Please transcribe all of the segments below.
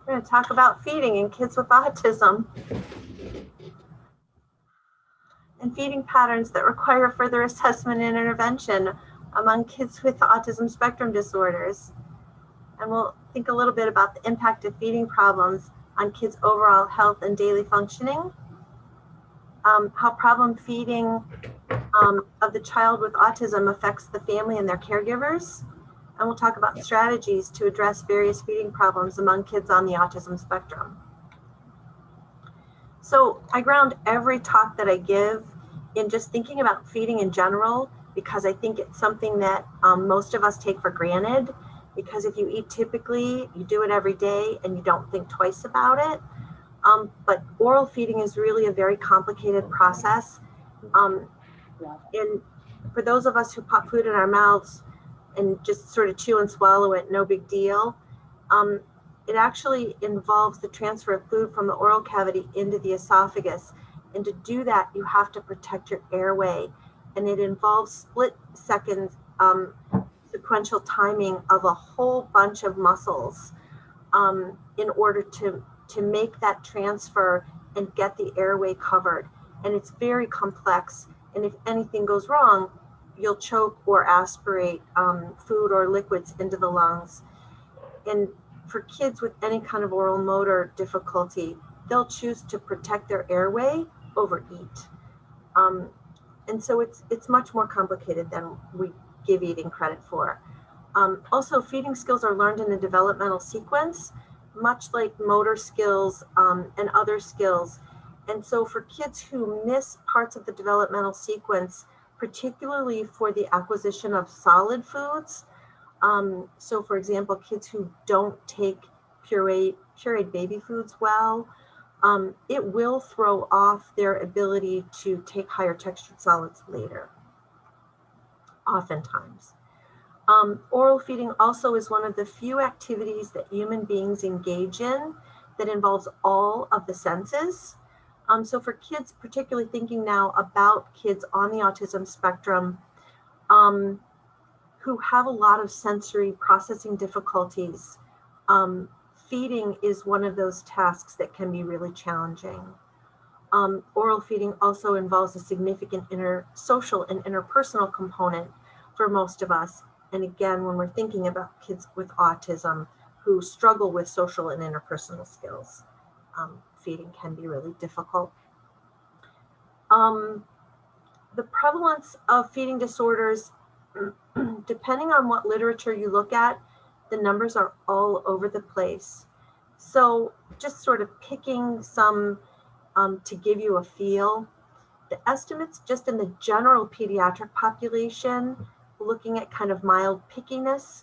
We're going to talk about feeding in kids with autism and feeding patterns that require further assessment and intervention among kids with autism spectrum disorders. And we'll think a little bit about the impact of feeding problems on kids' overall health and daily functioning, how problem feeding of the child with autism affects the family and their caregivers. And we'll talk about strategies to address various feeding problems among kids on the autism spectrum. So I ground every talk that I give in just thinking about feeding in general, because I think it's something that most of us take for granted, because if you eat typically, you do it every day and you don't think twice about it. But oral feeding is really a very complicated process. And for those of us who pop food in our mouths and just sort of chew and swallow it, no big deal. It actually involves the transfer of food from the oral cavity into the esophagus. And to do that, you have to protect your airway. And it involves split-second sequential timing of a whole bunch of muscles in order to make that transfer and get the airway covered. And it's very complex. And if anything goes wrong, you'll choke or aspirate food or liquids into the lungs. And for kids with any kind of oral motor difficulty, they'll choose to protect their airway over eat. And so it's much more complicated than we give eating credit for. Also, feeding skills are learned in a developmental sequence, much like motor skills and other skills. And so for kids who miss parts of the developmental sequence, particularly for the acquisition of solid foods, so for example, kids who don't take pureed baby foods well, it will throw off their ability to take higher textured solids later, oftentimes. Oral feeding also is one of the few activities that human beings engage in that involves all of the senses. So for kids, particularly thinking now about kids on the autism spectrum who have a lot of sensory processing difficulties, feeding is one of those tasks that can be really challenging. Oral feeding also involves a significant social and interpersonal component for most of us. And again, when we're thinking about kids with autism who struggle with social and interpersonal skills, feeding can be really difficult. The prevalence of feeding disorders, depending on what literature you look at, the numbers are all over the place. So just sort of picking some to give you a feel, the estimates just in the general pediatric population, looking at kind of mild pickiness,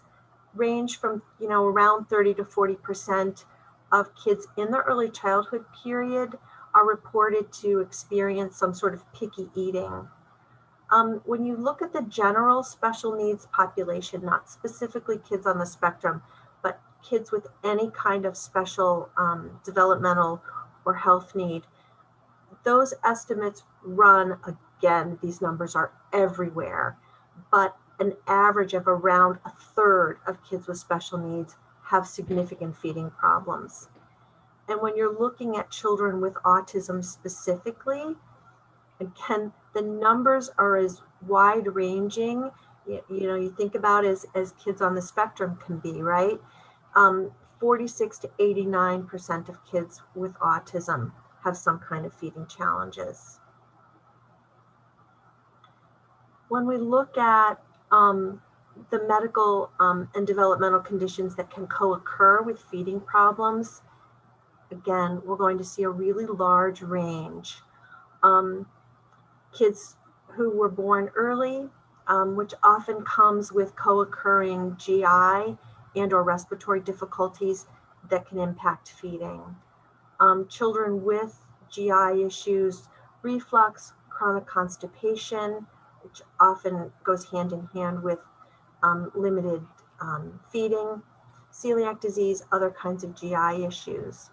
range from around 30 to 40% of kids in the early childhood period are reported to experience some sort of picky eating. When you look at the general special needs population, not specifically kids on the spectrum, but kids with any kind of special developmental or health need, those estimates run, again, these numbers are everywhere, but an average of around a third of kids with special needs have significant feeding problems. And when you're looking at children with autism specifically, again, the numbers are as wide ranging, you think about as kids on the spectrum can be, right? 46 to 89% of kids with autism have some kind of feeding challenges. When we look at the medical and developmental conditions that can co-occur with feeding problems, again, we're going to see a really large range. Kids who were born early, which often comes with co-occurring GI and or respiratory difficulties that can impact feeding. Children with GI issues, reflux, chronic constipation, which often goes hand in hand with limited feeding, celiac disease, other kinds of GI issues,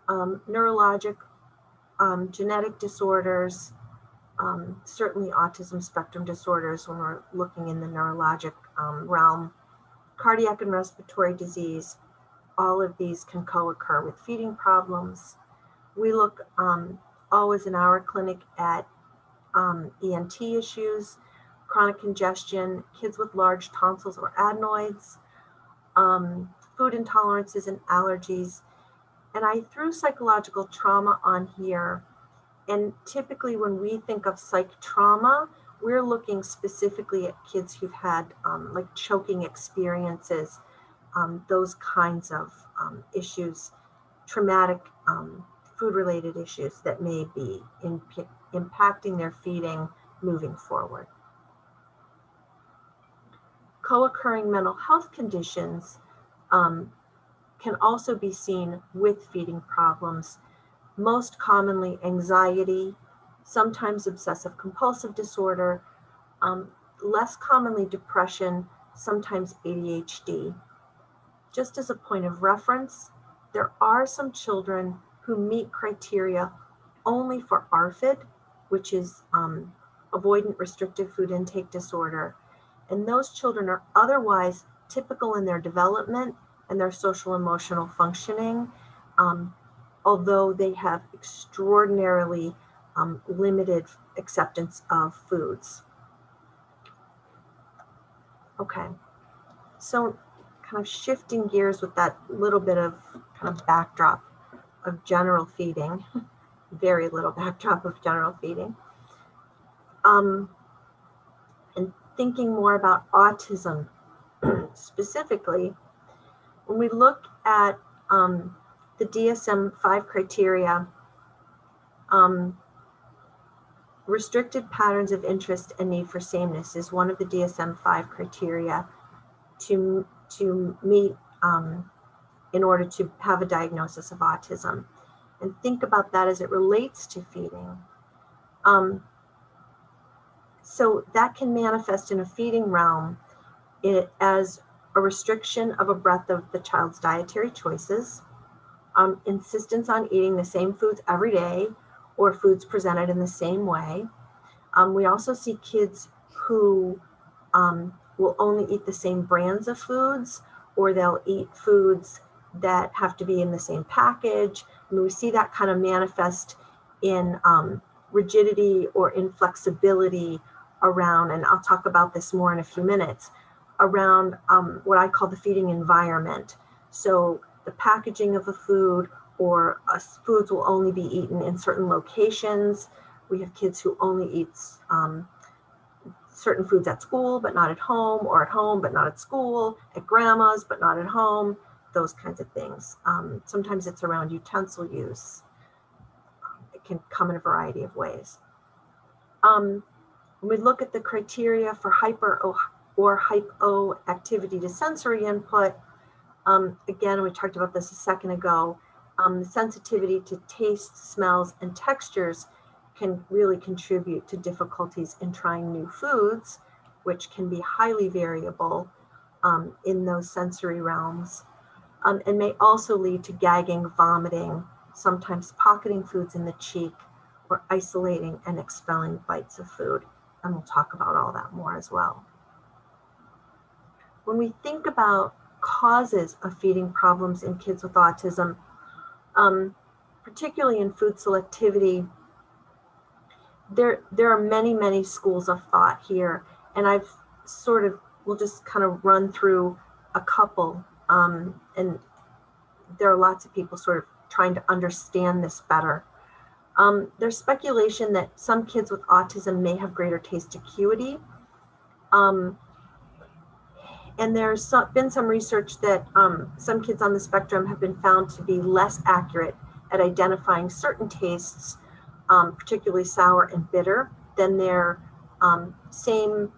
neurologic, genetic disorders, certainly autism spectrum disorders when we're looking in the neurologic realm, cardiac and respiratory disease, all of these can co-occur with feeding problems. We look always in our clinic at ENT issues, chronic congestion, kids with large tonsils or adenoids, food intolerances and allergies. And I threw psychological trauma on here. And typically when we think of psych trauma, we're looking specifically at kids who've had like choking experiences, those kinds of issues, traumatic food-related issues that may be impacting their feeding moving forward. Co-occurring mental health conditions can also be seen with feeding problems, most commonly anxiety, sometimes obsessive compulsive disorder, less commonly depression, sometimes ADHD. Just as a point of reference, there are some children who meet criteria only for ARFID, which is avoidant restrictive food intake disorder. And those children are otherwise typical in their development and their social emotional functioning, although they have extraordinarily limited acceptance of foods. Okay, so kind of shifting gears with that little bit of kind of backdrop of general feeding, very little backdrop of general feeding, and thinking more about autism specifically, when we look at the DSM-5 criteria, restricted patterns of interest and need for sameness is one of the DSM-5 criteria to meet in order to have a diagnosis of autism. And think about that as it relates to feeding. So that can manifest in a feeding realm as a restriction of a breadth of the child's dietary choices, insistence on eating the same foods every day or foods presented in the same way. We also see kids who will only eat the same brands of foods, or they'll eat foods that have to be in the same package. And we see that kind of manifest in rigidity or inflexibility around, and I'll talk about this more in a few minutes, around what I call the feeding environment. So the packaging of a food, or foods will only be eaten in certain locations. We have kids who only eat certain foods at school, but not at home, or at home, but not at school, at grandma's, but not at home, those kinds of things. Sometimes it's around utensil use. It can come in a variety of ways. When we look at the criteria for hyper or hypoactivity to sensory input, again, we talked about this a second ago, the sensitivity to taste, smells, and textures can really contribute to difficulties in trying new foods, which can be highly variable in those sensory realms, and may also lead to gagging, vomiting, sometimes pocketing foods in the cheek, or isolating and expelling bites of food. And we'll talk about all that more as well. When we think about causes of feeding problems in kids with autism, particularly in food selectivity, there are many schools of thought here, and I've we'll just kind of run through a couple, and there are lots of people sort of trying to understand this better. There's speculation that some kids with autism may have greater taste acuity, and there's been some research that some kids on the spectrum have been found to be less accurate at identifying certain tastes, particularly sour and bitter, than their same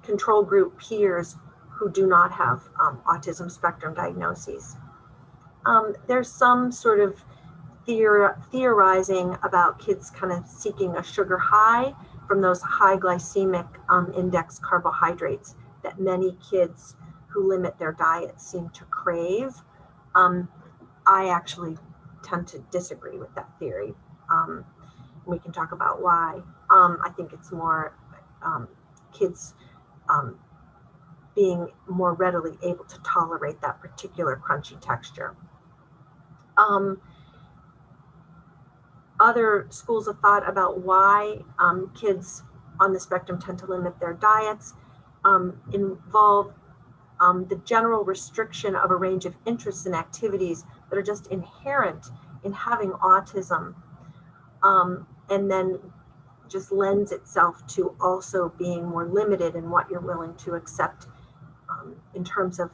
control group peers who do not have autism spectrum diagnoses. There's some sort of theorizing about kids kind of seeking a sugar high from those high glycemic index carbohydrates that many kids who limit their diet seem to crave. I actually tend to disagree with that theory. We can talk about why. I think it's more kids being more readily able to tolerate that particular crunchy texture. Other schools of thought about why kids on the spectrum tend to limit their diets involve the general restriction of a range of interests and activities that are just inherent in having autism, and then just lends itself to also being more limited in what you're willing to accept in terms of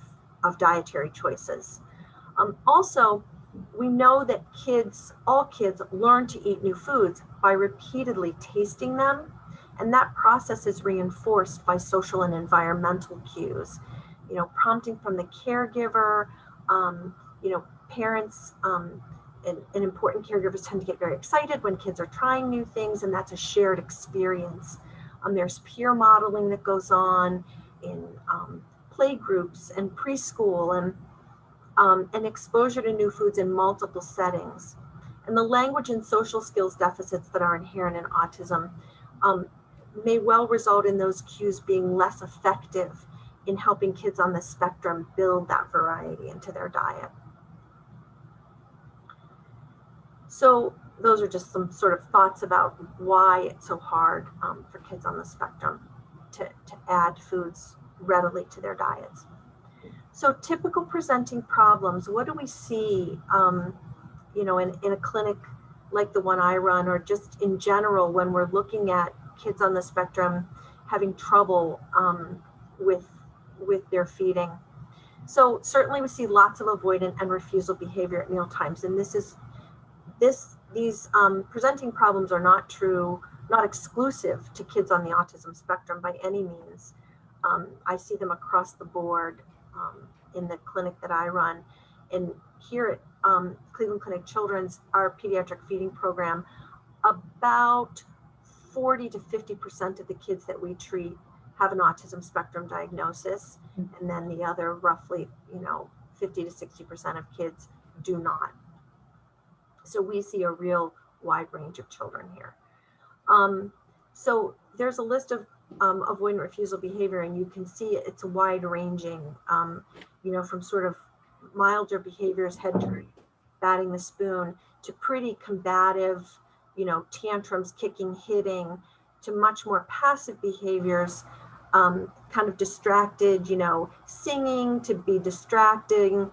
dietary choices. Also, we know that all kids learn to eat new foods by repeatedly tasting them, and that process is reinforced by social and environmental cues. Prompting from the caregiver, parents and important caregivers tend to get very excited when kids are trying new things, and that's a shared experience. There's peer modeling that goes on in play groups and preschool, and exposure to new foods in multiple settings. And the language and social skills deficits that are inherent in autism may well result in those cues being less effective in helping kids on the spectrum build that variety into their diet. So those are just some sort of thoughts about why it's so hard for kids on the spectrum to add foods readily to their diets. So typical presenting problems, what do we see in a clinic like the one I run, or just in general when we're looking at kids on the spectrum having trouble with their feeding? So certainly we see lots of avoidant and refusal behavior at meal times, and these presenting problems are not exclusive to kids on the autism spectrum by any means. I see them across the board in the clinic that I run. And here at Cleveland Clinic Children's, our pediatric feeding program, about 40 to 50% of the kids that we treat have an autism spectrum diagnosis, and then the other roughly 50 to 60% of kids do not. So we see a real wide range of children here. So there's a list of avoidant refusal behavior, and you can see it's wide ranging, from sort of milder behaviors, head turning, batting the spoon, to pretty combative, tantrums, kicking, hitting, to much more passive behaviors, kind of distracted, singing to be distracting.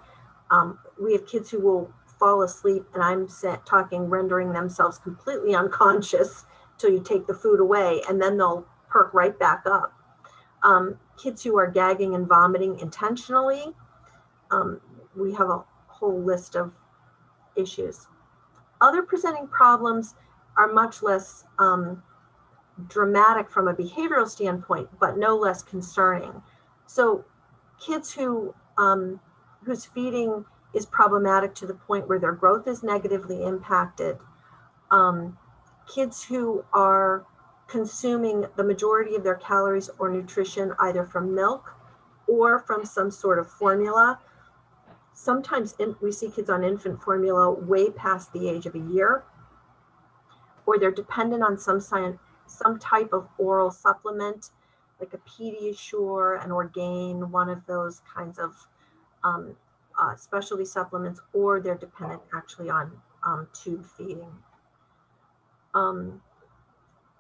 We have kids who will fall asleep, and I'm talking rendering themselves completely unconscious till you take the food away, and then they'll perk right back up. Kids who are gagging and vomiting intentionally, we have a whole list of issues. Other presenting problems are much less dramatic from a behavioral standpoint, but no less concerning. So kids whose feeding is problematic to the point where their growth is negatively impacted, kids who are consuming the majority of their calories or nutrition either from milk or from some sort of formula. Sometimes we see kids on infant formula way past the age of a year, or they're dependent on some type of oral supplement, like a Pediasure, an Orgain, one of those kinds of specialty supplements, or they're dependent actually on tube feeding.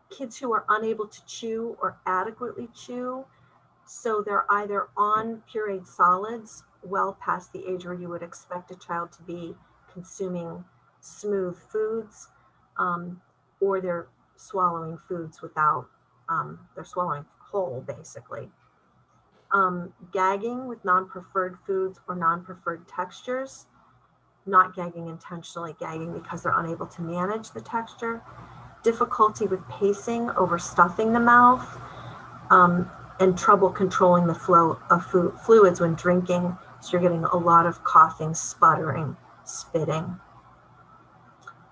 Kids who are unable to chew or adequately chew, so they're either on pureed solids well past the age where you would expect a child to be consuming smooth foods, or they're swallowing foods without, they're swallowing whole basically. Gagging with non-preferred foods or non-preferred textures, not gagging intentionally, gagging because they're unable to manage the texture. Difficulty with pacing, overstuffing the mouth, and trouble controlling the flow of fluids when drinking. So you're getting a lot of coughing, sputtering, spitting.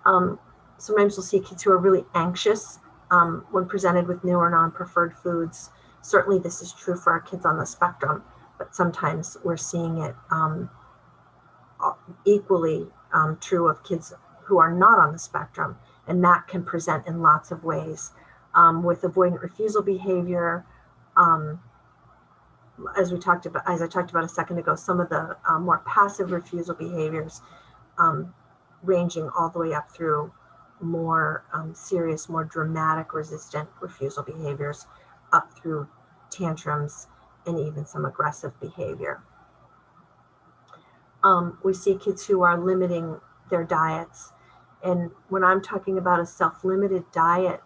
Sometimes you'll see kids who are really anxious when presented with new or non-preferred foods. Certainly this is true for our kids on the spectrum, but sometimes we're seeing it equally true of kids who are not on the spectrum, and that can present in lots of ways, with avoidant refusal behavior, as I talked about a second ago, some of the more passive refusal behaviors, ranging all the way up through more serious, more dramatic resistant refusal behaviors, up through tantrums and even some aggressive behavior. We see kids who are limiting their diets. And when I'm talking about a self-limited diet,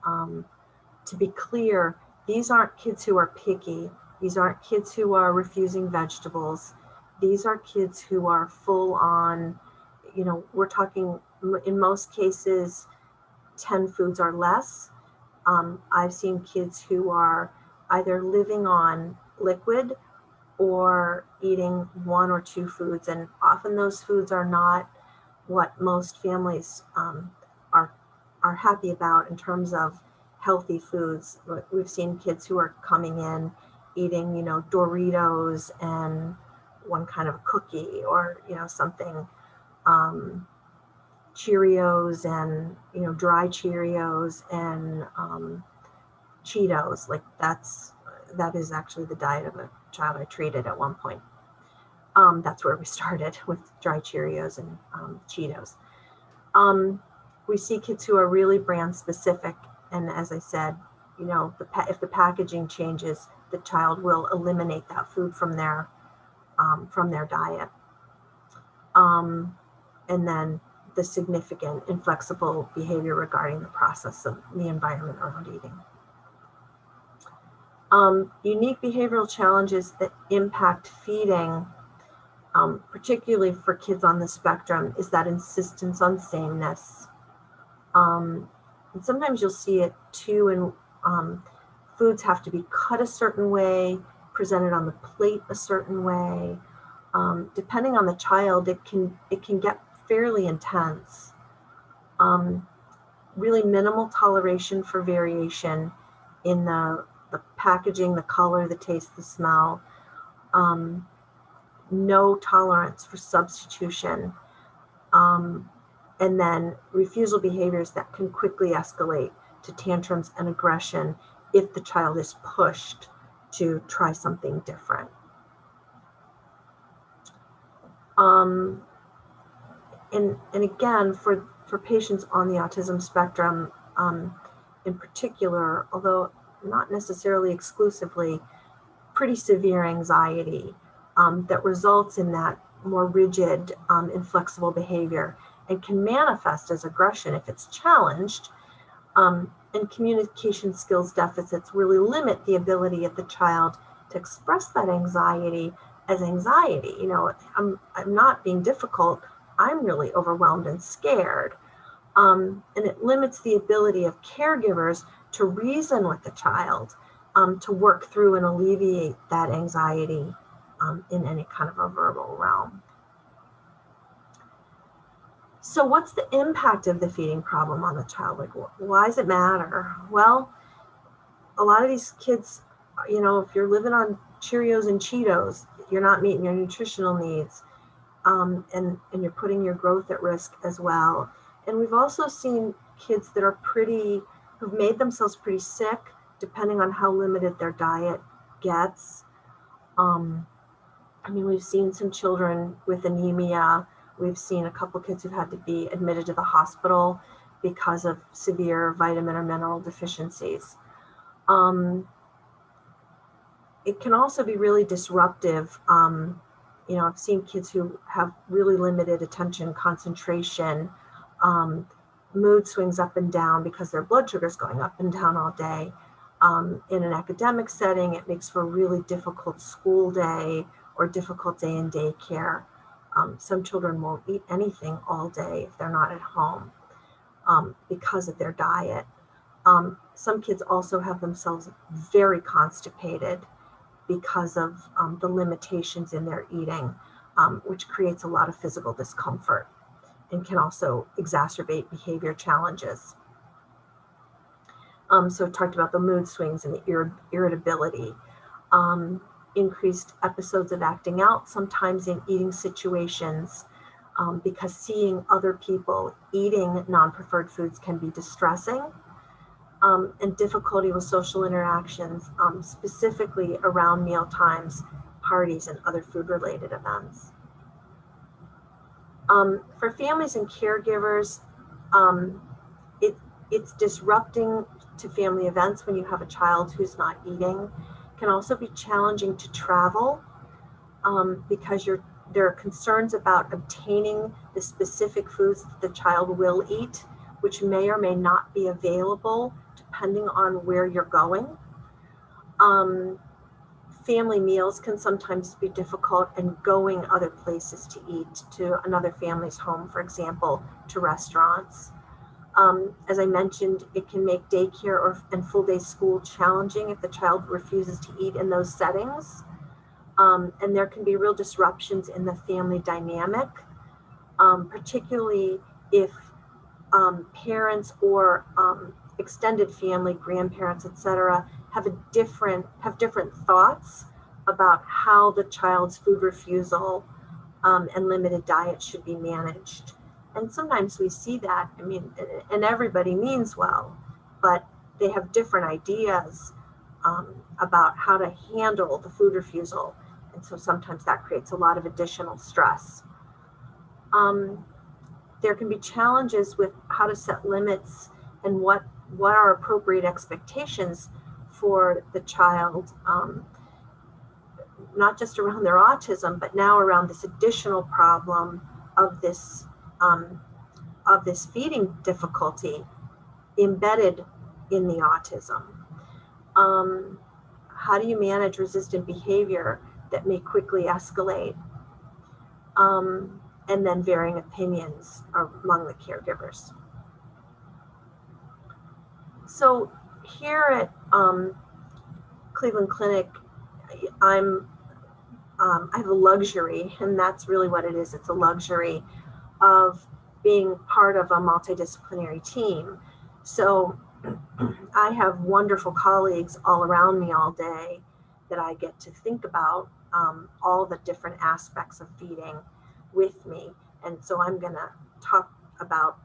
to be clear, these aren't kids who are picky. These aren't kids who are refusing vegetables. These are kids who are full on, we're talking in most cases, 10 foods or less. I've seen kids who are either living on liquid or eating 1 or 2 foods. And often those foods are not what most families are happy about in terms of healthy foods. We've seen kids who are coming in eating, Doritos and one kind of cookie, or, something, Cheerios and, dry Cheerios and Cheetos. Like that is actually the diet of a child I treated at one point. That's where we started, with dry Cheerios and Cheetos. We see kids who are really brand specific. And as I said, if the packaging changes, the child will eliminate that food from their diet. And then the significant inflexible behavior regarding the process of the environment around eating. Unique behavioral challenges that impact feeding, particularly for kids on the spectrum, is that insistence on sameness. And sometimes you'll see it too, and foods have to be cut a certain way, presented on the plate a certain way. Depending on the child, it can get fairly intense. Really minimal toleration for variation in the packaging, the color, the taste, the smell. No tolerance for substitution. And then refusal behaviors that can quickly escalate to tantrums and aggression if the child is pushed to try something different. And again, for patients on the autism spectrum, in particular, although not necessarily exclusively, pretty severe anxiety that results in that more rigid, inflexible behavior, and can manifest as aggression if it's challenged. And communication skills deficits really limit the ability of the child to express that anxiety as anxiety. I'm not being difficult. I'm really overwhelmed and scared. And it limits the ability of caregivers to reason with the child, to work through and alleviate that anxiety in any kind of a verbal realm. So what's the impact of the feeding problem on the child? Like, why does it matter? Well, a lot of these kids, if you're living on Cheerios and Cheetos, you're not meeting your nutritional needs, and you're putting your growth at risk as well. And we've also seen kids that are who've made themselves pretty sick, depending on how limited their diet gets. We've seen some children with anemia. We've seen a couple kids who've had to be admitted to the hospital because of severe vitamin or mineral deficiencies. It can also be really disruptive. I've seen kids who have really limited attention, concentration, mood swings up and down because their blood sugar is going up and down all day. In an academic setting, it makes for a really difficult school day or difficult day in daycare. Some children won't eat anything all day if they're not at home because of their diet. Some kids also have themselves very constipated because of the limitations in their eating, which creates a lot of physical discomfort and can also exacerbate behavior challenges. So I talked about the mood swings and the irritability, increased episodes of acting out, sometimes in eating situations, because seeing other people eating non-preferred foods can be distressing. and difficulty with social interactions, specifically around meal times, parties, and other food-related events. For families and caregivers, it's disrupting to family events when you have a child who's not eating. It can also be challenging to travel because there are concerns about obtaining the specific foods that the child will eat, which may or may not be available depending on where you're going. Family meals can sometimes be difficult, and going other places to eat, to another family's home, for example, to restaurants. As I mentioned, it can make daycare and full-day school challenging if the child refuses to eat in those settings. And there can be real disruptions in the family dynamic, particularly if parents or extended family, grandparents, etc., have different thoughts about how the child's food refusal and limited diet should be managed. And sometimes we see that, I mean, and everybody means well, but they have different ideas about how to handle the food refusal. And so sometimes that creates a lot of additional stress. There can be challenges with how to set limits and what are appropriate expectations for the child, not just around their autism, but now around this additional problem of this feeding difficulty embedded in the autism. How do you manage resistant behavior that may quickly escalate? And then varying opinions among the caregivers. So here at Cleveland Clinic, I have a luxury, and that's really what it is. It's a luxury of being part of a multidisciplinary team. So I have wonderful colleagues all around me all day that I get to think about all the different aspects of feeding with me. And so I'm going to talk about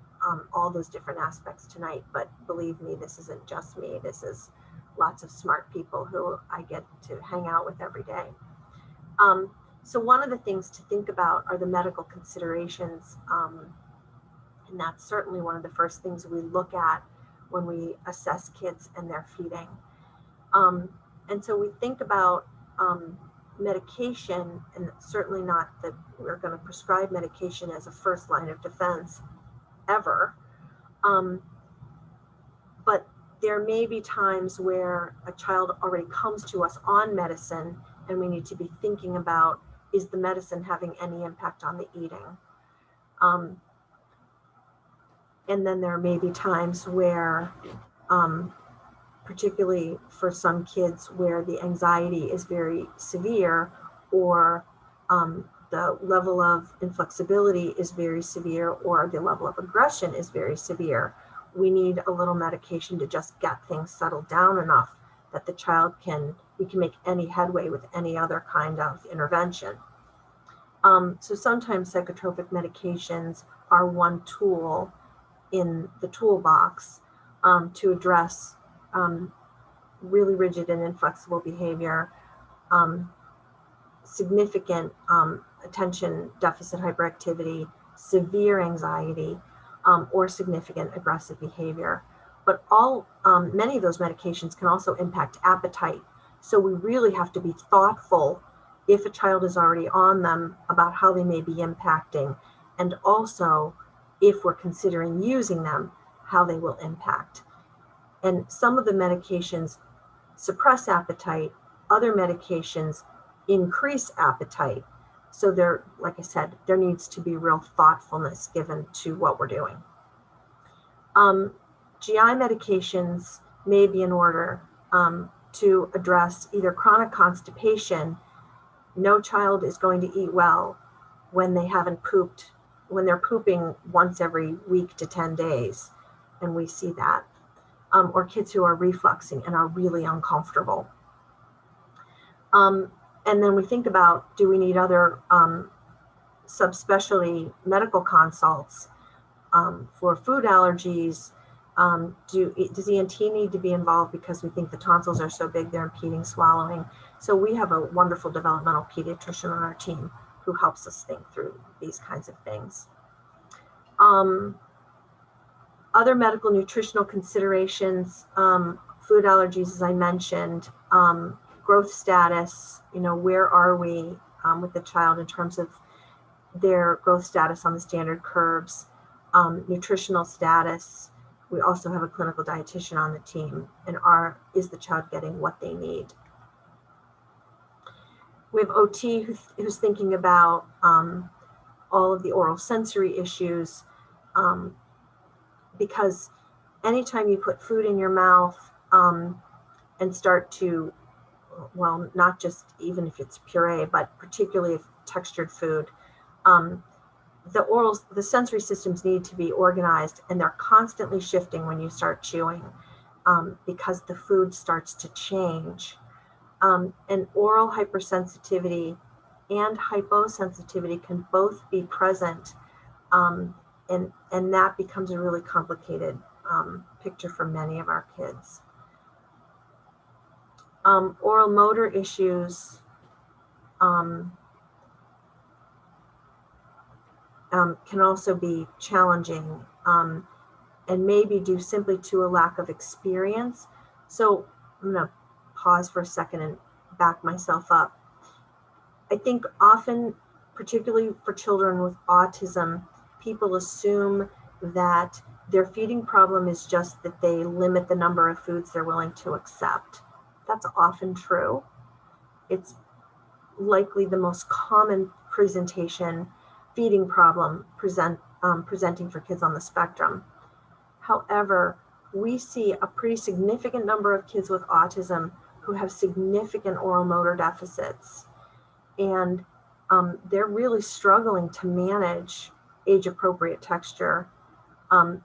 all those different aspects tonight, but believe me, this isn't just me. This is lots of smart people who I get to hang out with every day. So one of the things to think about are the medical considerations, and that's certainly one of the first things we look at when we assess kids and their feeding. And so we think about medication, and certainly not that we're going to prescribe medication as a first line of defense ever. But there may be times where a child already comes to us on medicine, and we need to be thinking about, is the medicine having any impact on the eating? And then there may be times where, particularly for some kids, where the anxiety is very severe, or the level of inflexibility is very severe, or the level of aggression is very severe. We need a little medication to just get things settled down enough that the child we can make any headway with any other kind of intervention. So sometimes psychotropic medications are one tool in the toolbox to address really rigid and inflexible behavior, significant attention deficit hyperactivity, severe anxiety, or significant aggressive behavior. But many of those medications can also impact appetite. So we really have to be thoughtful if a child is already on them about how they may be impacting, and also if we're considering using them, how they will impact. And some of the medications suppress appetite, other medications increase appetite. So there, like I said, there needs to be real thoughtfulness given to what we're doing. GI medications may be in order to address either chronic constipation. No child is going to eat well when they haven't pooped, when they're pooping once every week to 10 days, and we see that. Or kids who are refluxing and are really uncomfortable. And then we think about, do we need other subspecialty medical consults for food allergies, Does ENT need to be involved because we think the tonsils are so big they're impeding swallowing? So we have a wonderful developmental pediatrician on our team who helps us think through these kinds of things. Other medical nutritional considerations, food allergies, as I mentioned, growth status, where are we with the child in terms of their growth status on the standard curves, nutritional status. We also have a clinical dietitian on the team, and is the child getting what they need? We have OT who's thinking about all of the oral sensory issues, because anytime you put food in your mouth and start to, well, not just even if it's puree, but particularly if textured food, the sensory systems need to be organized, and they're constantly shifting when you start chewing because the food starts to change. And oral hypersensitivity and hyposensitivity can both be present, and that becomes a really complicated picture for many of our kids. Oral motor issues can also be challenging, and maybe due simply to a lack of experience. So I'm going to pause for a second and back myself up. I think often, particularly for children with autism, people assume that their feeding problem is just that they limit the number of foods they're willing to accept. That's often true. It's likely the most common feeding problem presenting for kids on the spectrum. However, we see a pretty significant number of kids with autism who have significant oral motor deficits, and they're really struggling to manage age-appropriate texture,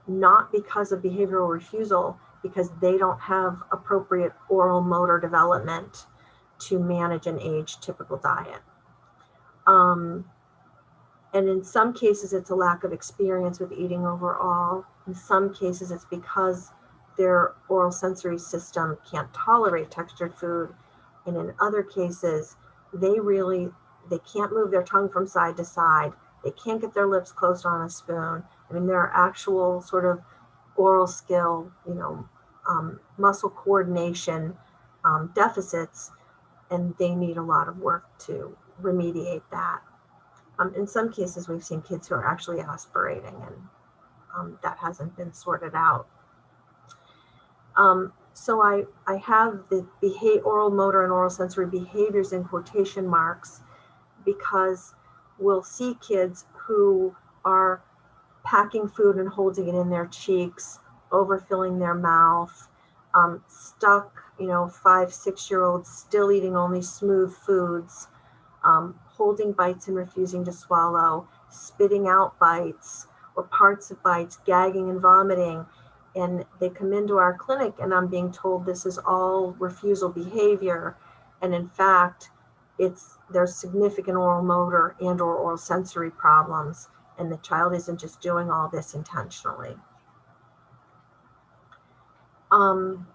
not because of behavioral refusal, because they don't have appropriate oral motor development to manage an age-typical diet. And in some cases, it's a lack of experience with eating overall. In some cases, it's because their oral sensory system can't tolerate textured food. And in other cases, they can't move their tongue from side to side. They can't get their lips closed on a spoon. I mean, there are actual sort of oral skill, muscle coordination deficits, and they need a lot of work to remediate that. In some cases, we've seen kids who are actually aspirating, and that hasn't been sorted out. So I have the oral motor and oral sensory behaviors in quotation marks, because we'll see kids who are packing food and holding it in their cheeks, overfilling their mouth, stuck, 5-6-year-olds still eating only smooth foods, holding bites and refusing to swallow, spitting out bites or parts of bites, gagging and vomiting. And they come into our clinic and I'm being told this is all refusal behavior. And in fact, there's significant oral motor and or oral sensory problems, and the child isn't just doing all this intentionally. On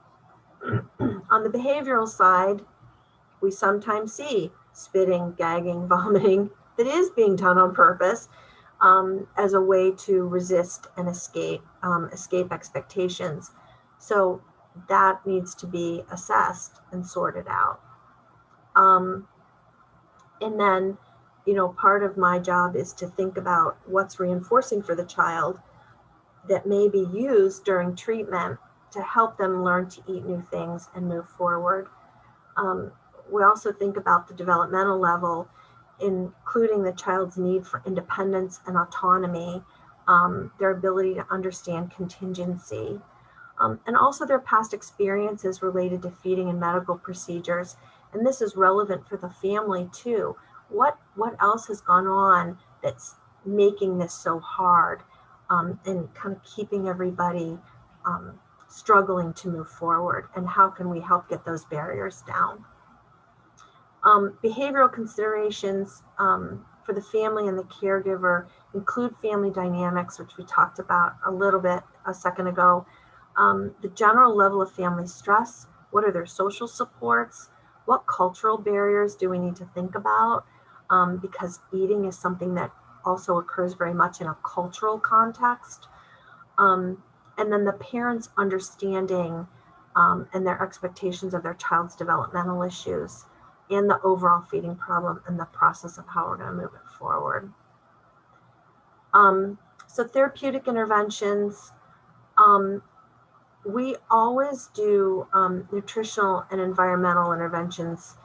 the behavioral side, we sometimes see spitting, gagging, vomiting that is being done on purpose as a way to resist and escape expectations. So that needs to be assessed and sorted out. And then, part of my job is to think about what's reinforcing for the child that may be used during treatment to help them learn to eat new things and move forward. We also think about the developmental level, including the child's need for independence and autonomy, their ability to understand contingency, and also their past experiences related to feeding and medical procedures. And this is relevant for the family too. What else has gone on that's making this so hard, and kind of keeping everybody struggling to move forward, and how can we help get those barriers down? Behavioral considerations for the family and the caregiver include family dynamics, which we talked about a little bit a second ago. The general level of family stress, what are their social supports, what cultural barriers do we need to think about, because eating is something that also occurs very much in a cultural context. And then the parents' understanding and their expectations of their child's developmental issues and the overall feeding problem and the process of how we're going to move it forward. So therapeutic interventions, we always do nutritional and environmental interventions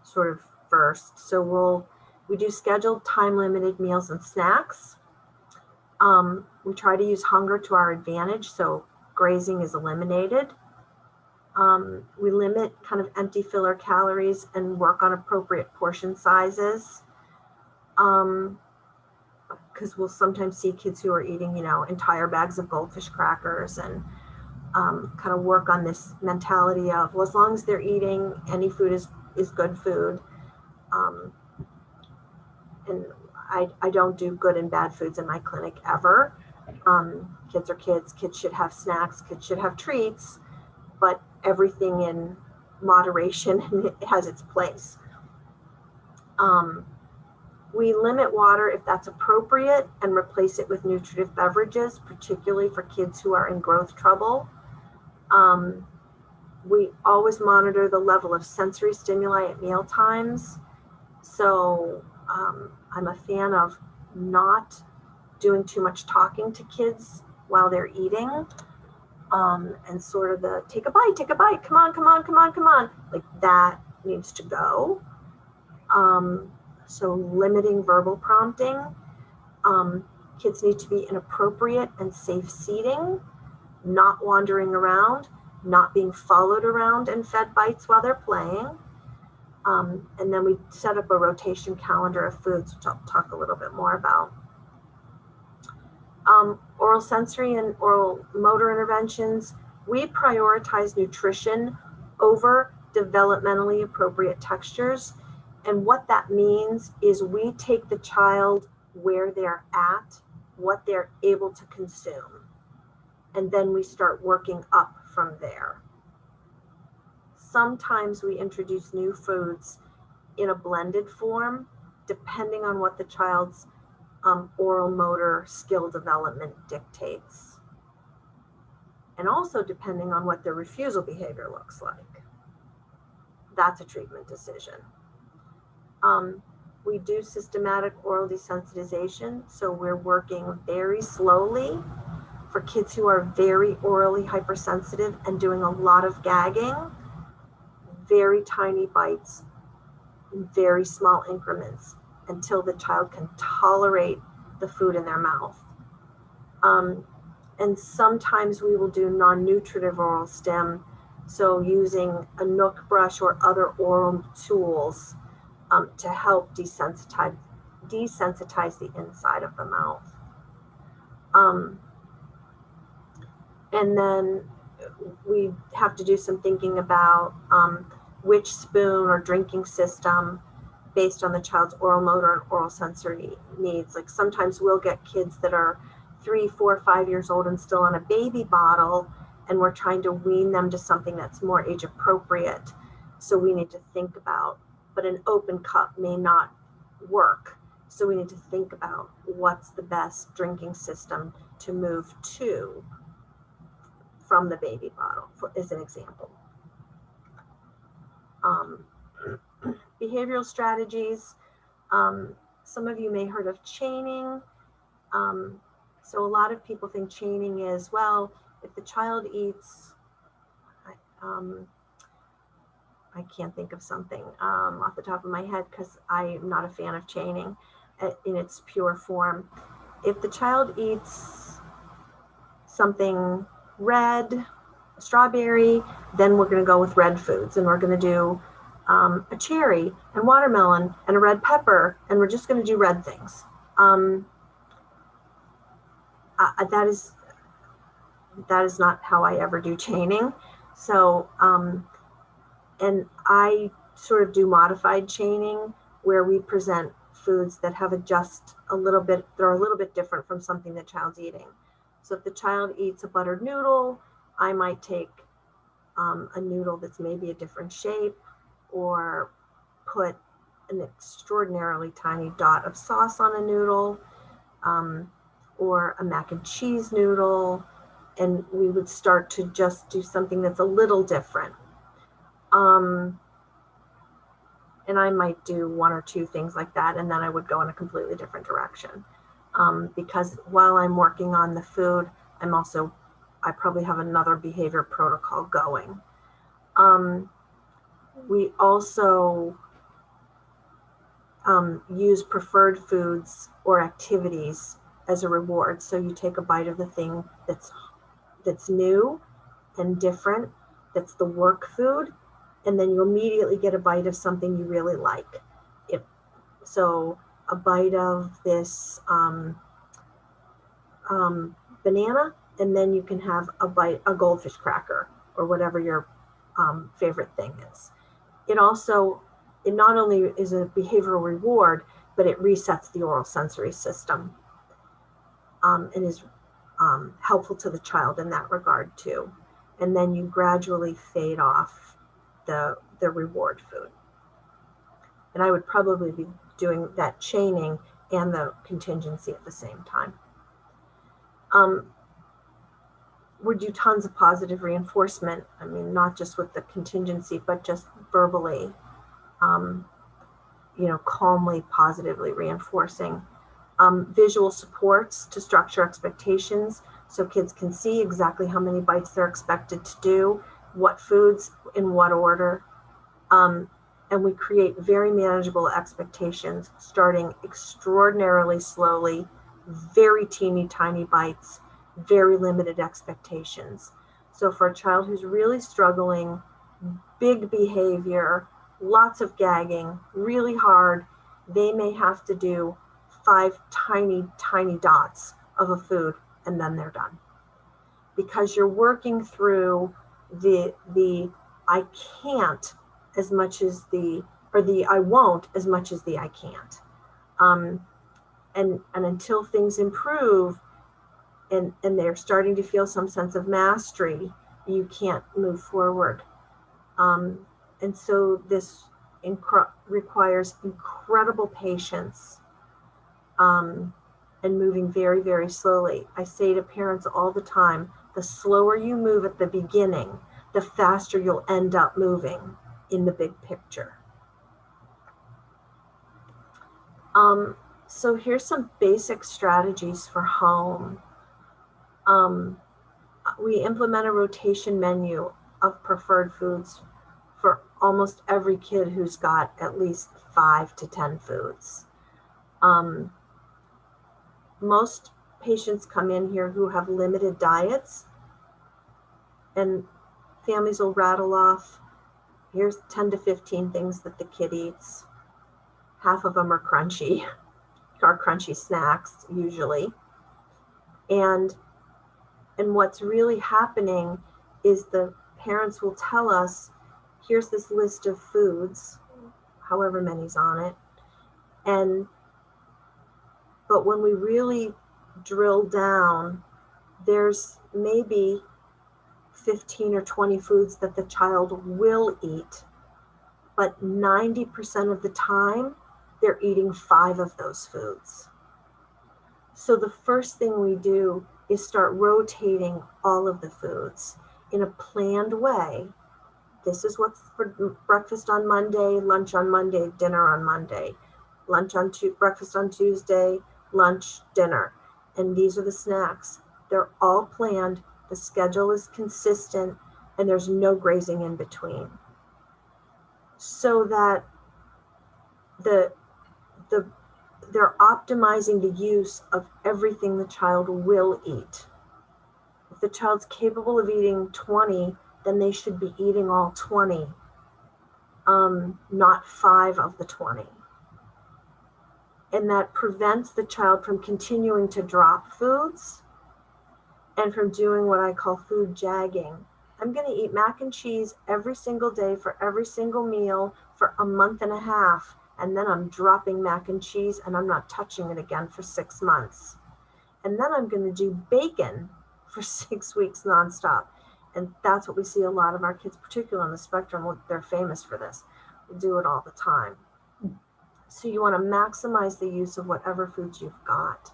sort of first. So we do scheduled time-limited meals and snacks. We try to use hunger to our advantage, so grazing is eliminated. We limit kind of empty filler calories and work on appropriate portion sizes. Because we'll sometimes see kids who are eating, entire bags of goldfish crackers, and kind of work on this mentality of, well, as long as they're eating, any food is good food. And I don't do good and bad foods in my clinic ever. Kids are kids. Kids should have snacks. Kids should have treats, but everything in moderation has its place. We limit water if that's appropriate and replace it with nutritive beverages, particularly for kids who are in growth trouble. We always monitor the level of sensory stimuli at meal times. So I'm a fan of not doing too much talking to kids while they're eating, and sort of the take a bite, come on, like that needs to go. So limiting verbal prompting. Kids need to be in appropriate and safe seating, not wandering around, not being followed around and fed bites while they're playing. And then we set up a rotation calendar of foods, which I'll talk a little bit more about. Oral sensory and oral motor interventions, we prioritize nutrition over developmentally appropriate textures. And what that means is we take the child where they're at, what they're able to consume, and then we start working up from there. Sometimes we introduce new foods in a blended form, depending on what the child's oral motor skill development dictates, and also depending on what their refusal behavior looks like. That's a treatment decision. We do systematic oral desensitization, so we're working very slowly for kids who are very orally hypersensitive and doing a lot of gagging, very tiny bites, in very small increments until the child can tolerate the food in their mouth. And sometimes we will do non-nutritive oral stim, so using a Nook brush or other oral tools to help desensitize the inside of the mouth. And then we have to do some thinking about which spoon or drinking system based on the child's oral motor and oral sensory needs. Like sometimes we'll get kids that are 3, 4, 5 years old and still on a baby bottle, and we're trying to wean them to something that's more age appropriate. So we need to think about, but an open cup may not work. So we need to think about what's the best drinking system to move to from the baby bottle, as an example. Behavioral strategies. Some of you may have heard of chaining. So a lot of people think chaining is, well, if the child eats, I can't think of something off the top of my head because I'm not a fan of chaining in its pure form. If the child eats something red, strawberry, then we're going to go with red foods, and we're going to do a cherry and watermelon and a red pepper, and we're just going to do red things. That is not how I ever do chaining. So, and I sort of do modified chaining where we present foods that have just a little bit, they're a little bit different from something the child's eating. So if the child eats a buttered noodle I might take a noodle that's maybe a different shape, or put an extraordinarily tiny dot of sauce on a noodle, or a mac and cheese noodle, and we would start to just do something that's a little different. And I might do one or two things like that, and then I would go in a completely different direction. Because while I'm working on the food, I probably have another behavior protocol going. We also use preferred foods or activities as a reward. So you take a bite of the thing that's new and different, that's the work food, and then you immediately get a bite of something you really like. So a bite of this banana, and then you can have a goldfish cracker, or whatever your favorite thing is. It not only is a behavioral reward, but it resets the oral sensory system, and is helpful to the child in that regard too. And then you gradually fade off the reward food. And I would probably be doing that chaining and the contingency at the same time. Would do tons of positive reinforcement. I mean, not just with the contingency, but just verbally, calmly, positively reinforcing. Visual supports to structure expectations, so kids can see exactly how many bites they're expected to do, what foods, in what order. And we create very manageable expectations, starting extraordinarily slowly, very teeny tiny bites, very limited expectations. So for a child who's really struggling, big behavior, lots of gagging, really hard, they may have to do 5 tiny, tiny dots of a food, and then they're done. Because you're working through the I can't as much as the I won't as much as the I can't. And until things improve and they're starting to feel some sense of mastery, you can't move forward. And so this requires incredible patience, and moving very, very slowly. I say to parents all the time, the slower you move at the beginning, the faster you'll end up moving in the big picture. So here's some basic strategies for home. We implement a rotation menu of preferred foods for almost every kid who's got at least 5 to 10 foods. Most patients come in here who have limited diets, and families will rattle off, here's 10 to 15 things that the kid eats. Half of them are crunchy snacks usually. And what's really happening is the parents will tell us, here's this list of foods, however many's on it. But when we really drill down, there's maybe 15 or 20 foods that the child will eat, but 90% of the time, they're eating 5 of those foods. So the first thing we do is start rotating all of the foods in a planned way. This is what's for breakfast on Monday, lunch on Monday, dinner on Monday, breakfast on Tuesday, lunch, dinner. And these are the snacks. They're all planned. The schedule is consistent, and there's no grazing in between. So that they're optimizing the use of everything the child will eat. If the child's capable of eating 20, then they should be eating all 20, not 5 of the 20. And that prevents the child from continuing to drop foods and from doing what I call food jagging. I'm going to eat mac and cheese every single day for every single meal for a month and a half. And then I'm dropping mac and cheese and I'm not touching it again for 6 months. And then I'm going to do bacon for 6 weeks nonstop. And that's what we see a lot of our kids, particularly on the spectrum, they're famous for this. We do it all the time. So you want to maximize the use of whatever foods you've got.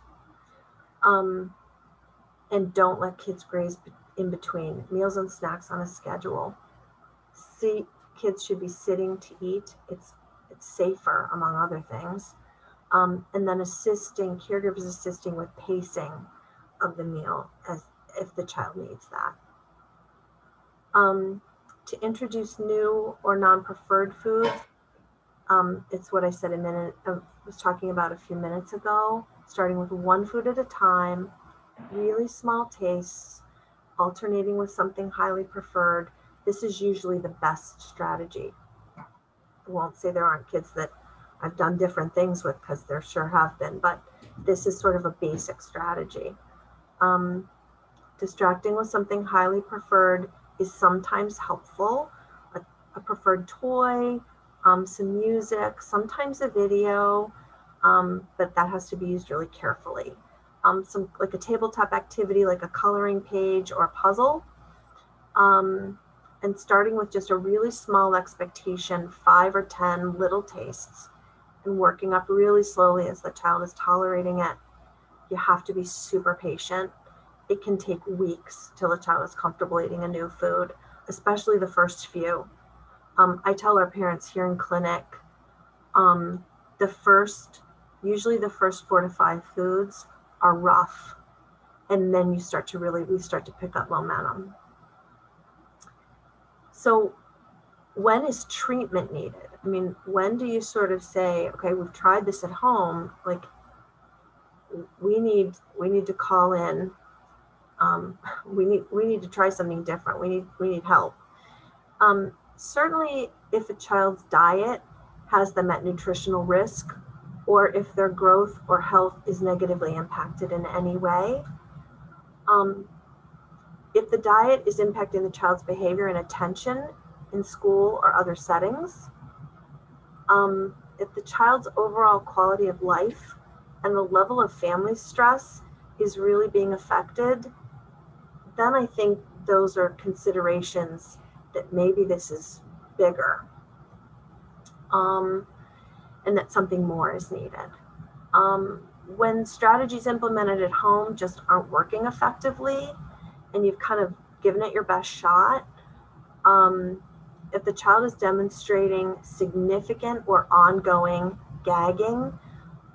And don't let kids graze in between. Meals and snacks on a schedule. See, kids should be sitting to eat. It's safer, among other things. And then caregivers assisting with pacing of the meal as if the child needs that. To introduce new or non-preferred foods, it's what I said I was talking about a few minutes ago, starting with one food at a time, really small tastes, alternating with something highly preferred. This is usually the best strategy. I won't say there aren't kids that I've done different things with, because there sure have been, but this is sort of a basic strategy. Distracting with something highly preferred is sometimes helpful. A preferred toy, some music, sometimes a video, but that has to be used really carefully. Some like a tabletop activity, like a coloring page or a puzzle. And starting with just a really small expectation, 5 or 10 little tastes, and working up really slowly as the child is tolerating it. You have to be super patient. It can take weeks till the child is comfortable eating a new food, especially the first few. I tell our parents here in clinic, usually the first 4 to 5 foods are rough, and then we start to pick up momentum. So when is treatment needed? I mean, when do you sort of say, okay, we've tried this at home, like we need to call in, we need to try something different. We need help. Certainly if a child's diet has them at nutritional risk, or if their growth or health is negatively impacted in any way. If the diet is impacting the child's behavior and attention in school or other settings, if the child's overall quality of life and the level of family stress is really being affected, then I think those are considerations that maybe this is bigger, and that something more is needed. When strategies implemented at home just aren't working effectively, and you've kind of given it your best shot, if the child is demonstrating significant or ongoing gagging,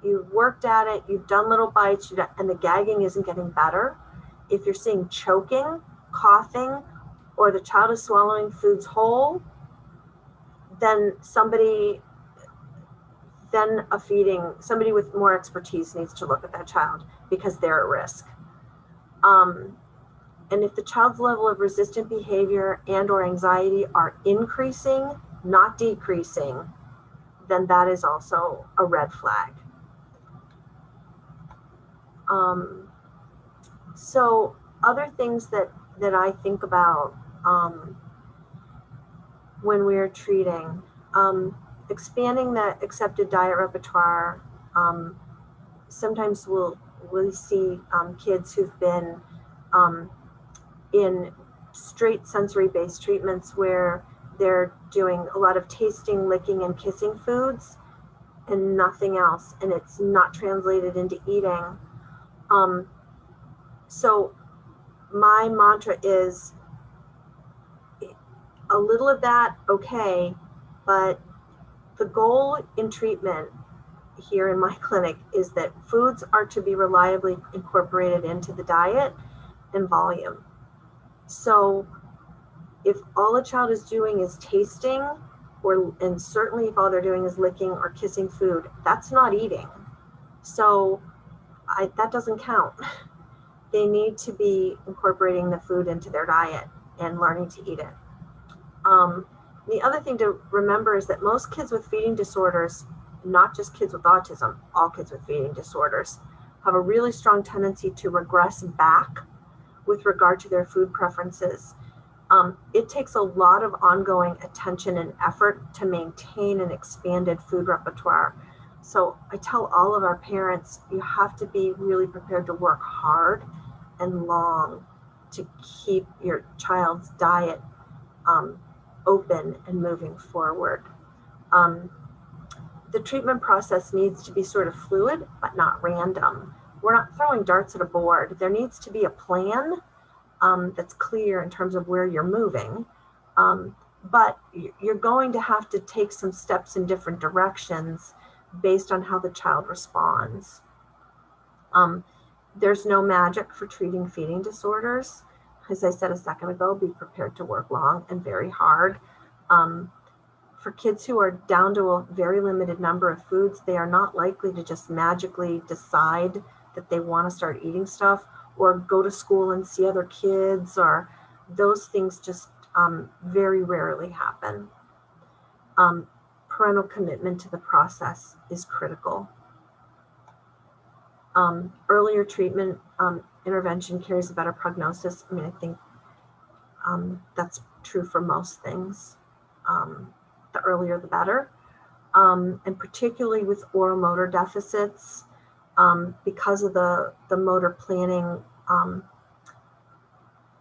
you've worked at it, you've done little bites, and the gagging isn't getting better. If you're seeing choking, coughing, or the child is swallowing foods whole, then somebody with more expertise needs to look at that child, because they're at risk. And if the child's level of resistant behavior and or anxiety are increasing, not decreasing, then that is also a red flag. So other things that I think about when we're treating, expanding the accepted diet repertoire. Sometimes we'll see kids who've been in straight sensory-based treatments where they're doing a lot of tasting, licking, and kissing foods and nothing else, and it's not translated into eating. So my mantra is a little of that, okay, but the goal in treatment here in my clinic is that foods are to be reliably incorporated into the diet and volume. So if all a child is doing is tasting, and certainly if all they're doing is licking or kissing food, that's not eating. So that doesn't count. They need to be incorporating the food into their diet and learning to eat it. The other thing to remember is that most kids with feeding disorders, not just kids with autism, all kids with feeding disorders, have a really strong tendency to regress back with regard to their food preferences. It takes a lot of ongoing attention and effort to maintain an expanded food repertoire. So I tell all of our parents, you have to be really prepared to work hard and long to keep your child's diet open and moving forward. The treatment process needs to be sort of fluid, but not random. We're not throwing darts at a board. There needs to be a plan that's clear in terms of where you're moving. But you're going to have to take some steps in different directions based on how the child responds. There's no magic for treating feeding disorders. As I said a second ago, be prepared to work long and very hard. For kids who are down to a very limited number of foods, they are not likely to just magically decide that they want to start eating stuff or go to school and see other kids, or those things just very rarely happen. Parental commitment to the process is critical. Earlier treatment intervention carries a better prognosis. I mean, I think that's true for most things. The earlier, the better. And particularly with oral motor deficits, because of the motor planning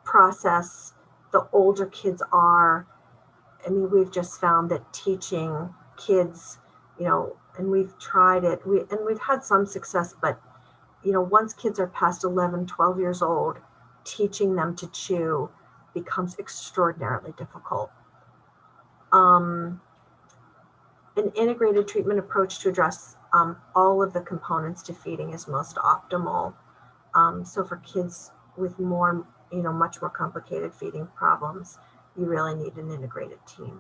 process, the older kids are, I mean, we've just found that teaching kids, you know, and we've tried it, and we've had some success, but, you know, once kids are past 11, 12 years old, teaching them to chew becomes extraordinarily difficult. An integrated treatment approach to address all of the components to feeding is most optimal. So for kids with more, you know, much more complicated feeding problems, you really need an integrated team.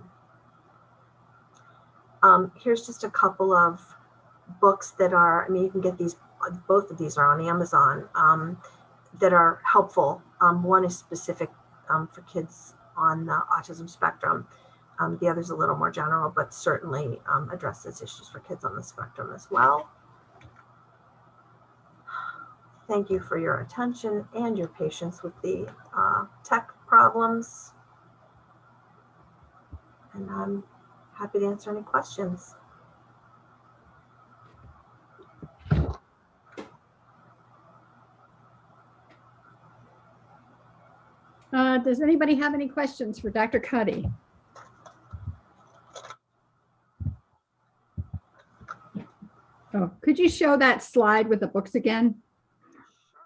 Here's just a couple of books that are, I mean, you can get these, both of these are on Amazon, that are helpful. One is specific for kids on the autism spectrum. The other's a little more general, but certainly addresses issues for kids on the spectrum as well. Thank you for your attention and your patience with the tech problems. And I'm happy to answer any questions. Does anybody have any questions for Dr. Cuddy? Oh, could you show that slide with the books again,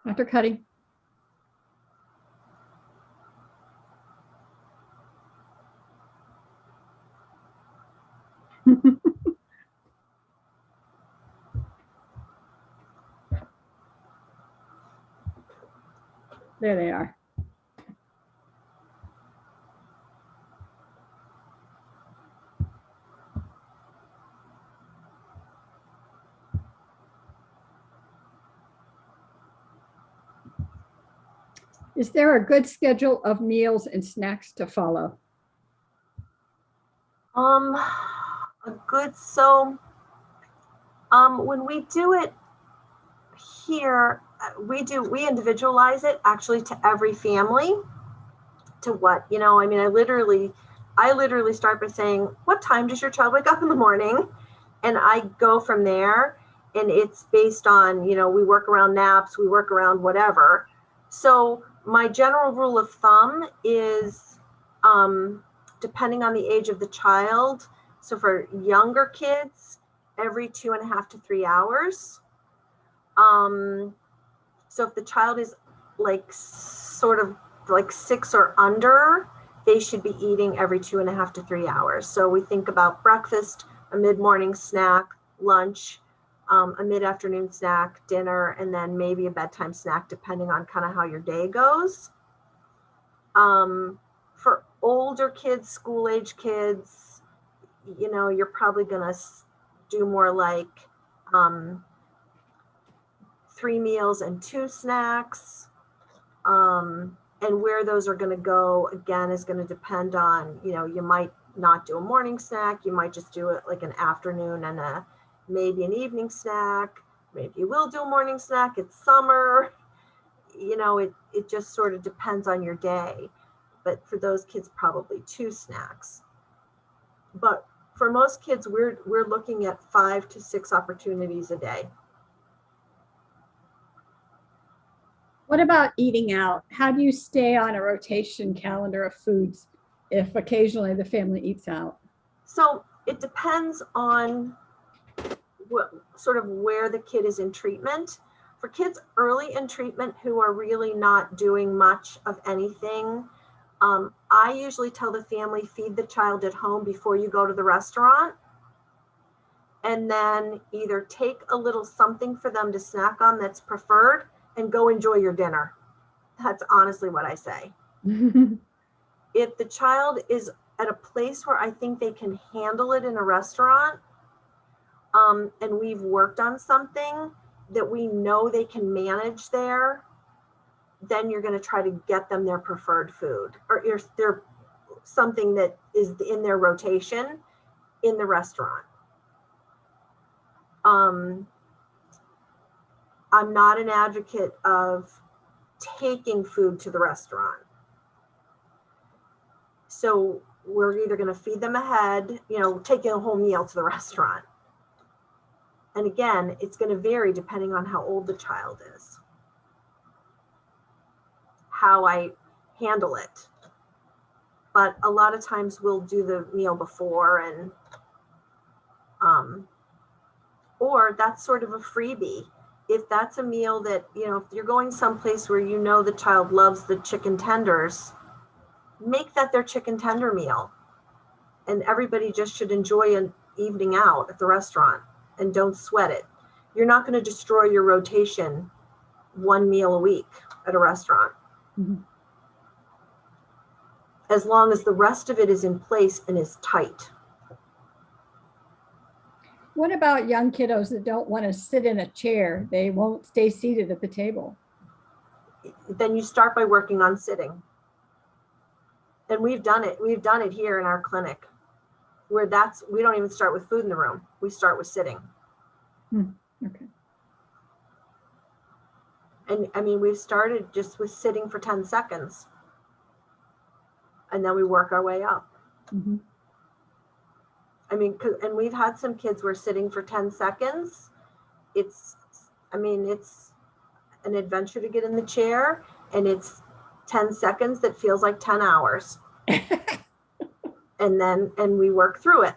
Dr. Cuddy? There they are. Is there a good schedule of meals and snacks to follow? When we do it here, we individualize it actually to every family, to what, you know, I mean, I literally start by saying, what time does your child wake up in the morning? And I go from there, and it's based on, you know, we work around naps, we work around whatever. So my general rule of thumb is, depending on the age of the child, so for younger kids, every 2.5 to 3 hours. So if the child is like sort of like 6 or under, they should be eating every 2.5 to 3 hours. So we think about breakfast, a mid-morning snack, lunch, a mid-afternoon snack, dinner, and then maybe a bedtime snack, depending on kind of how your day goes. For older kids, school-age kids, you know, you're probably gonna do more like 3 meals and 2 snacks. And where those are going to go, again, is going to depend on, you know, you might not do a morning snack. You might just do it like an afternoon and maybe an evening snack. Maybe you will do a morning snack. It's summer. You know, it just sort of depends on your day. But for those kids, probably 2 snacks. But for most kids, we're looking at 5 to 6 opportunities a day. What about eating out? How do you stay on a rotation calendar of foods if occasionally the family eats out? So it depends on what sort of where the kid is in treatment. For kids early in treatment who are really not doing much of anything, I usually tell the family, feed the child at home before you go to the restaurant, and then either take a little something for them to snack on that's preferred and go enjoy your dinner. That's honestly what I say. If the child is at a place where I think they can handle it in a restaurant, and we've worked on something that we know they can manage there, then you're going to try to get them their preferred food or their something that is in their rotation in the restaurant. I'm not an advocate of taking food to the restaurant. So we're either going to feed them ahead, taking a whole meal to the restaurant. And again, it's going to vary depending on how old the child is, how I handle it. But a lot of times we'll do the meal before, and or that's sort of a freebie. If that's a meal that, if you're going someplace where the child loves the chicken tenders, make that their chicken tender meal. And everybody just should enjoy an evening out at the restaurant and don't sweat it. You're not going to destroy your rotation one meal a week at a restaurant. Mm-hmm. As long as the rest of it is in place and is tight. What about young kiddos that don't want to sit in a chair? They won't stay seated at the table. Then you start by working on sitting. And we've done it. We've done it here in our clinic where we don't even start with food in the room. We start with sitting. Okay. And we've started just with sitting for 10 seconds. And then we work our way up. Mm-hmm. And we've had some kids where sitting for 10 seconds, it's an adventure to get in the chair, and it's 10 seconds that feels like 10 hours. And we work through it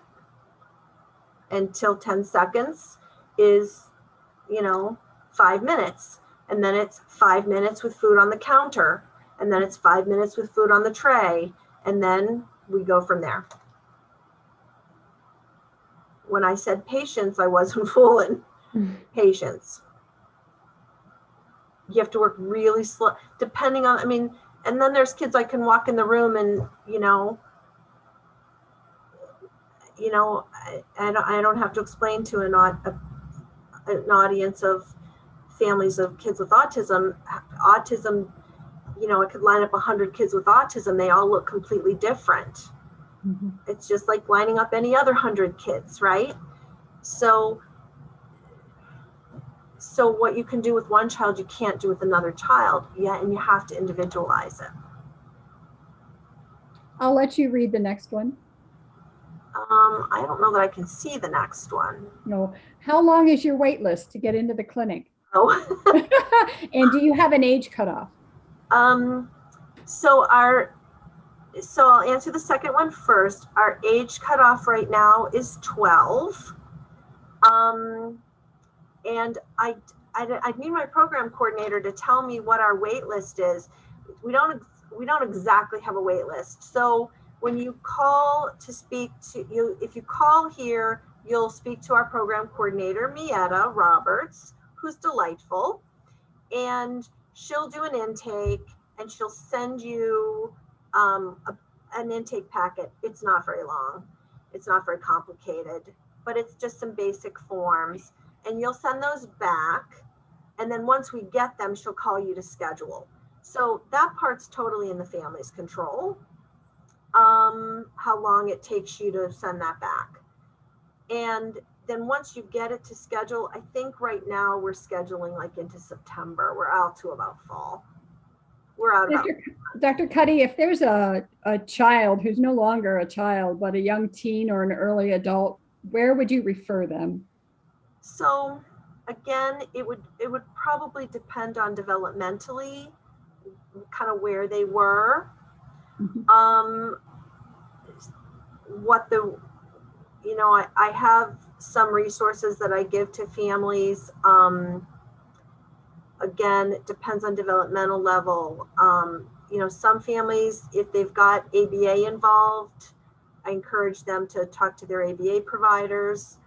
until 10 seconds is, 5 minutes. And then it's 5 minutes with food on the counter. And then it's 5 minutes with food on the tray. And then we go from there. When I said patience, I wasn't fooling. Patience. You have to work really slow, depending on, and then there's kids I can walk in the room and, I don't have to explain to an audience of families of kids with autism. Autism, I could line up 100 kids with autism. They all look completely different. Mm-hmm. It's just like lining up any other 100 kids, right? So what you can do with one child, you can't do with another child. Yeah, and you have to individualize it. I'll let you read the next one. I don't know that I can see the next one. No. How long is your wait list to get into the clinic? Oh. And do you have an age cutoff? So I'll answer the second one first. Our age cutoff right now is 12. And I need my program coordinator to tell me what our wait list is. We don't exactly have a wait list. So when you call to speak to you, if you call here, you'll speak to our program coordinator, Mietta Roberts, who's delightful. And she'll do an intake and she'll send you an intake packet. It's not very long. It's not very complicated, but it's just some basic forms. And you'll send those back. And then once we get them, she'll call you to schedule. So that part's totally in the family's control. How long it takes you to send that back. And then once you get it to schedule, I think right now we're scheduling like into September. We're out to about fall. We're out about. Dr. Cuddy, if there's a child who's no longer a child, but a young teen or an early adult, where would you refer them? So Again, it would probably depend on developmentally, kind of where they were. Mhm. What the, I have some resources that I give to families. Again, it depends on developmental level. Some families, if they've got ABA involved, I encourage them to talk to their ABA providers.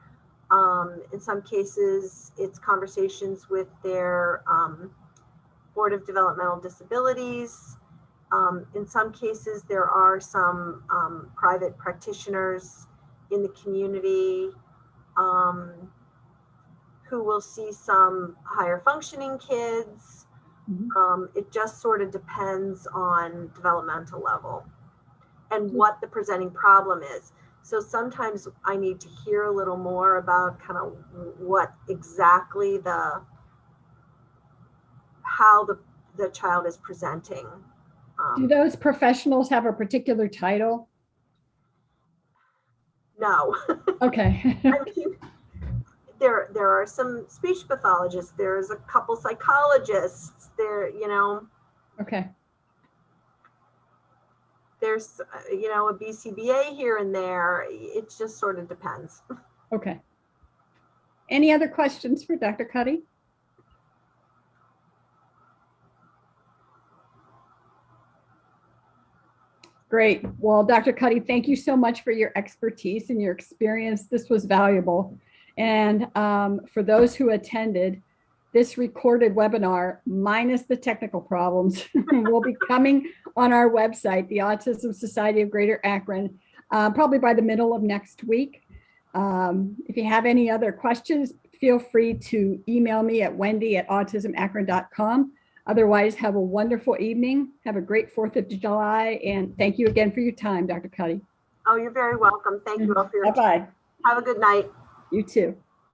In some cases, it's conversations with their Board of Developmental Disabilities. In some cases, there are some private practitioners in the community who will see some higher functioning kids. It just sort of depends on developmental level and what the presenting problem is. So sometimes I need to hear a little more about kind of what exactly how the child is presenting. Do those professionals have a particular title? No. Okay. I mean, there are some speech pathologists, there's a couple psychologists there, Okay. there's a BCBA here and there. It just sort of depends. Okay. Any other questions for Dr. Cuddy? Great. Well, Dr. Cuddy, thank you so much for your expertise and your experience. This was valuable. And for those who attended, this recorded webinar, minus the technical problems, will be coming on our website, the Autism Society of Greater Akron, probably by the middle of next week. If you have any other questions, feel free to email me at wendy@autismakron.com. Otherwise, have a wonderful evening. Have a great 4th of July. And thank you again for your time, Dr. Cuddy. Oh, you're very welcome. Thank you all for your Bye-bye. time. Have a good night. You too.